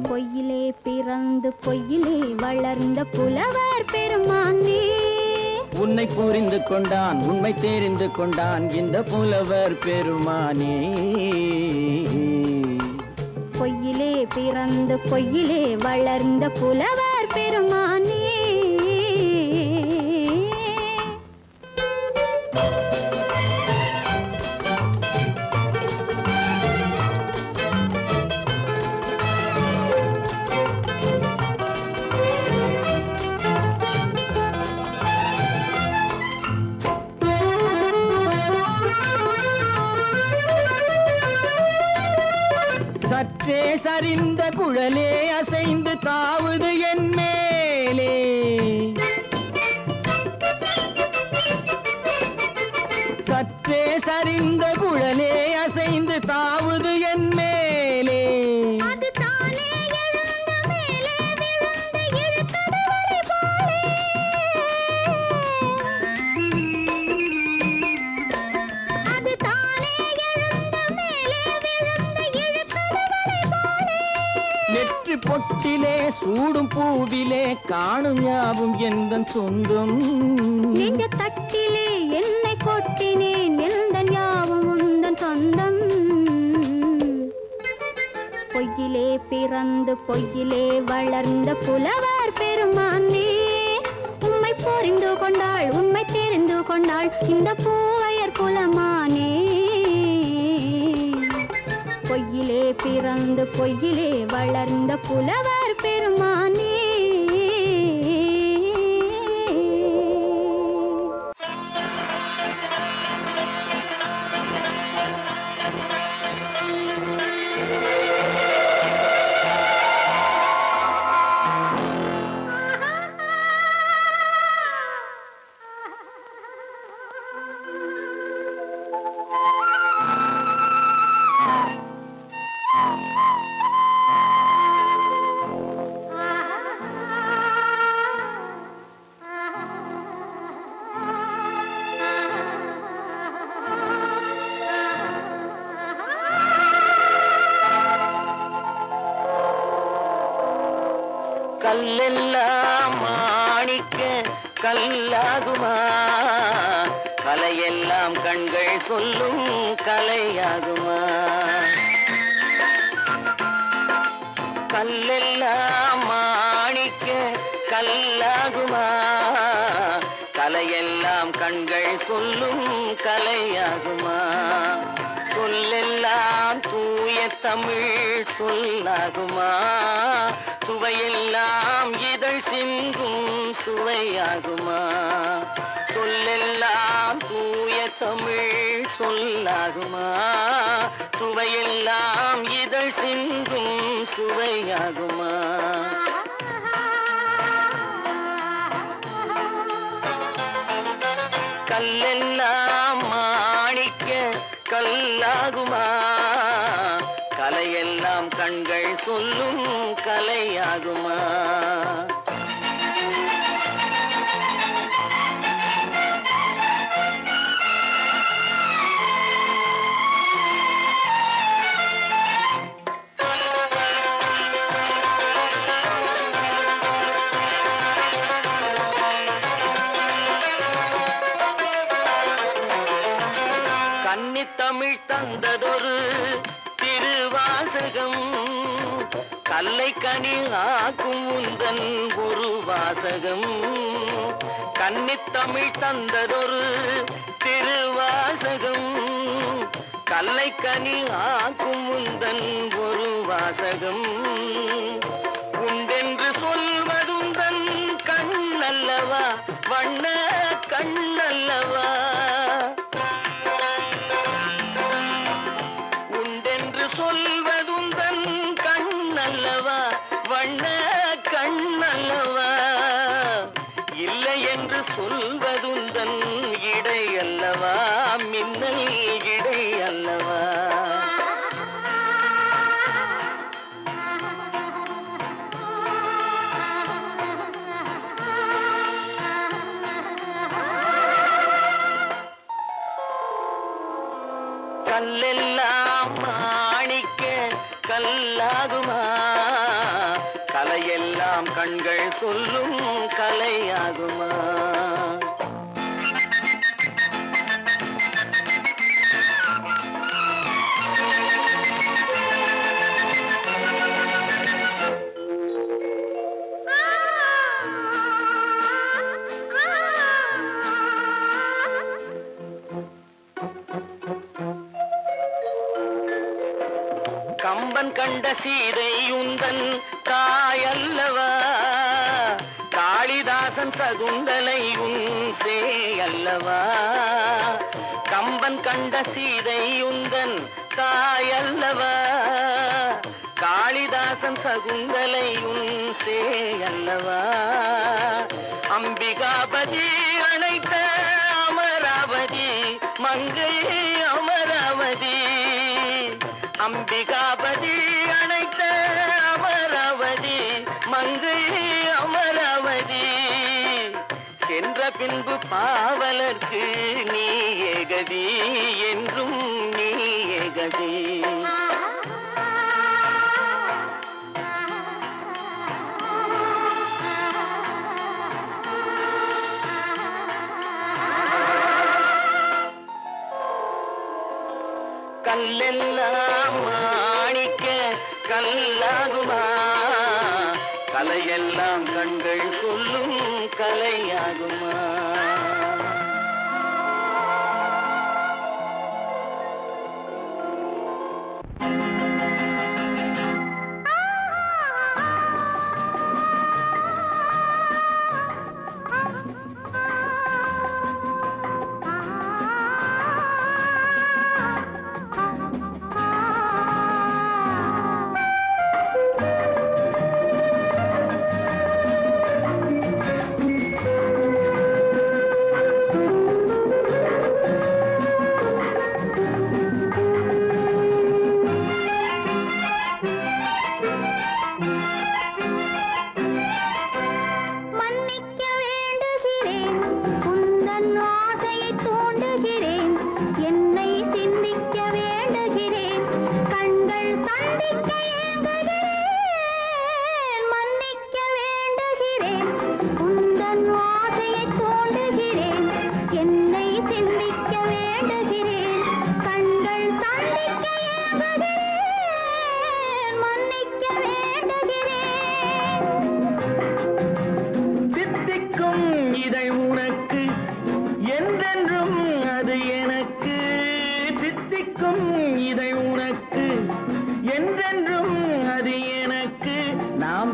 பொய்யிலே பிறந்து பொய்யிலே வளர்ந்த புலவர் பெருமானே. உன்னை புரிந்து கொண்டான் உண்மை தெரிந்து கொண்டான் இந்த புலவர் பெருமானே. பொய்யிலே பிறந்து பொய்யிலே வளர்ந்த புலவர் பெருமானே. சற்றே சரிந்த குழலே அசைந்து தாவுது என் மேலே. சற்றே சரிந்த குழலே அசைந்து தாவுது என் மேலே. அது தானே எழுந்த மேலே விழுந்து இழுத்தது வலை போலே. அது தானே எழுந்த மேலே விழுந்து இழுத்தது வலை போலே. நெற்றி பொட்டிலே சூடும் பூவிலே காணும் யாவும் எந்தன் சொந்தம். நெஞ்ச தட்டிலே என்னை கொட்டினேன் எந்தன் யாவும் உந்தன் சொந்தம். பொய்யிலே பிறந்து பொய்யிலே வளர்ந்த புலவர் பெருமானே. உம்மை புரிந்து கொண்டாள் உண்மை தெரிந்து கொண்டாள் இந்த பூவையர் குலமானே. பொய்யிலே பிறந்து பொய்யிலே வளர்ந்த புலவர் பெருமானே. கல்லெல்லாம் மாணிக்க கல்லாகுமா, கலையெல்லாம் கண்கள் சொல்லும் கலையாகுமா. கல்லெல்லாம் மாணிக்க கல்லாகுமா, கலையெல்லாம் கண்கள் சொல்லும் கலையாகுமா. சொல்லெல்லாம் தூய தமிழ் சொல்லாகுமா, சுவையெல்லாம் இதழ் சிந்தும் சுவையாகுமா. சொல்லெல்லாம் தூய தமிழ் சொல்லாகுமா, சுவையெல்லாம் இதழ் சிந்தும் சுவையாகுமா. கல்லெல்லாம் மாணிக்க கல்லாகுமா, கலையெல்லாம் கண்கள் சொல்லும் கலையாகுமா. கன்னித்தமிழ் தந்ததொரு திருவாசகம், கல்லை கனி ஆக்கும் உந்தன் ஒரு வாசகம். கன்னித்தமிழ் தந்ததொரு திருவாசகம், கல்லை கனி ஆக்கும் உந்தன் ஒரு வாசகம். உண்டென்று சொல்வதுந்தன் கண்ணல்லவா, வண்ண கண்ணல்லவா. சொல்வதுந்தன் கண்ணல்லவா, வண்ண கண்ணல்லவா. சொல்வதுந்தன் இடை அல்லவா, மின்னல் இடை அல்லவா. கல்லெல்லாம் மாணிக்க கல்லாகுமா, கலையெல்லாம் கண்கள் சொல்லும் கலையாகுமா. கம்பன் கண்ட சீதை உந்தன் தாயல்லவா, காளிதாசன் சகுந்தலை உன் சேயல்லவா. கம்பன் கண்ட சீதை உந்தன் தாயல்லவா, காளிதாசன் சகுந்தலை உன் சேயல்லவா. அம்பிகாபதி அணைத்த அமராவதி மங்கை அமராவதி, அம்பிகாபதி அணைத்த அமராவதி மங்கை அமராவதி. சென்ற பின்பு பாவலர்க்கு நீ ஏகதி, என்றும் நீ ஏகதி. கல்லெல்லாம் மாணிக்க கல்லாகுமா, கலையெல்லாம் கண்கள் சொல்லும் கலையாகுமா.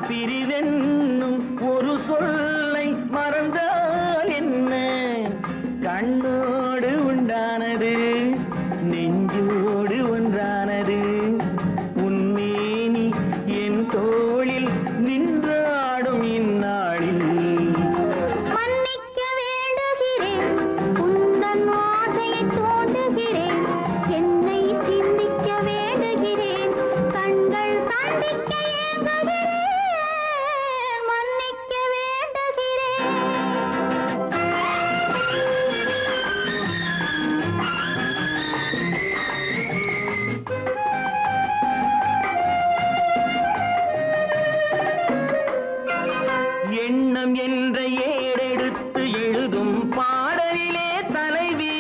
பிரிவென்னும் ஒரு சொல்லை மறந்தால் என்ன, கண்ணோடு உண்டானது நெஞ்சோடு ஒன்றானது, உன்மேனி என் தோளில் நின்றாடும் இந்நாளில். மன்னிக்க வேண்டுகிறேன், உந்தன் ஆசையை தோண்டுகிறேன், என்னை சிந்திக்க வேண்டுகிறேன், கண்கள் சந்திக்க ஏங்குகிறேன், மன்னிக்க வேண்டுகிறேன். எண்ணம் என்ற ஏடெடுத்து எழுதும் பாடலிலே தலைவி,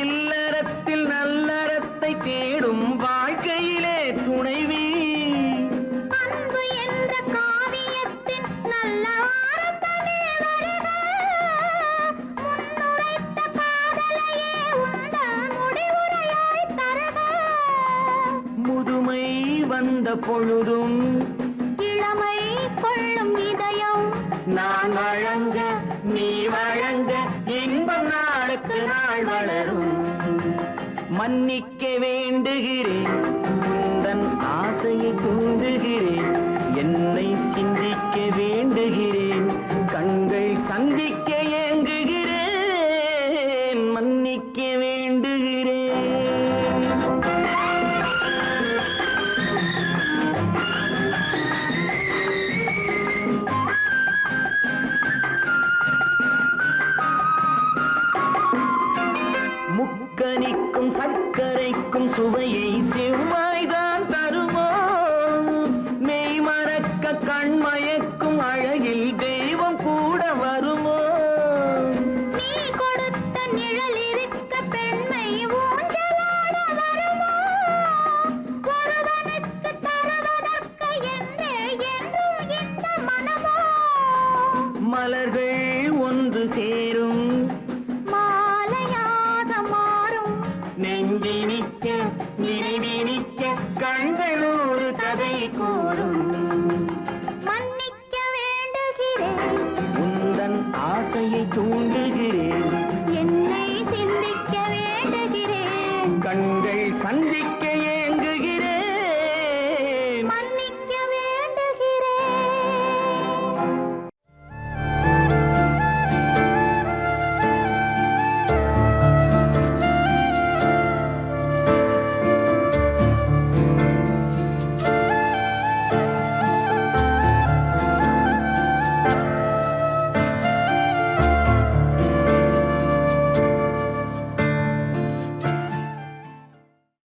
இல்லறத்தில் நல்லறத்தை தேடும் வாழ்க்கையிலே துணைவி. அன்பு என்ற காவியத்தின் நல்ல ஆரம்பமே வருக, முன்னுரைத்த காதலையே உந்தன் முடிவுரையாய் தருக. முதுமை வந்த பொழுதும் இளமை கொள்ளும் இதயம் நான் வழங்க நீ வழங்க இன்பம் நாளுக்கு நாள் வளரும். மன்னிக்க வேண்டுகிறேன், உந்தன் ஆசையை தூண்டுகிறேன், என்னை சிந்திக்க வேண்டுகிறேன், கண்கள் சந்திக்க சுவையை செவ்வாய்தான் தருமோ மெய் மறக்க கண் மயக்கும் அழகில் தெய்வம் கூட வருமோ நீ கொடுத்த நிழல் இருக்க பெண்மை ஊஞ்சலாட வருமோ ஒருவனுக்கு தருவதற்கு என்றே என்றும் இந்த மனமோ மலர்கள் ஒன்று சேரும் மாலையாக மாறும் நெஞ்சினிக்க நினைவினிக்க கண்கள் ஒரு கதை கூறும்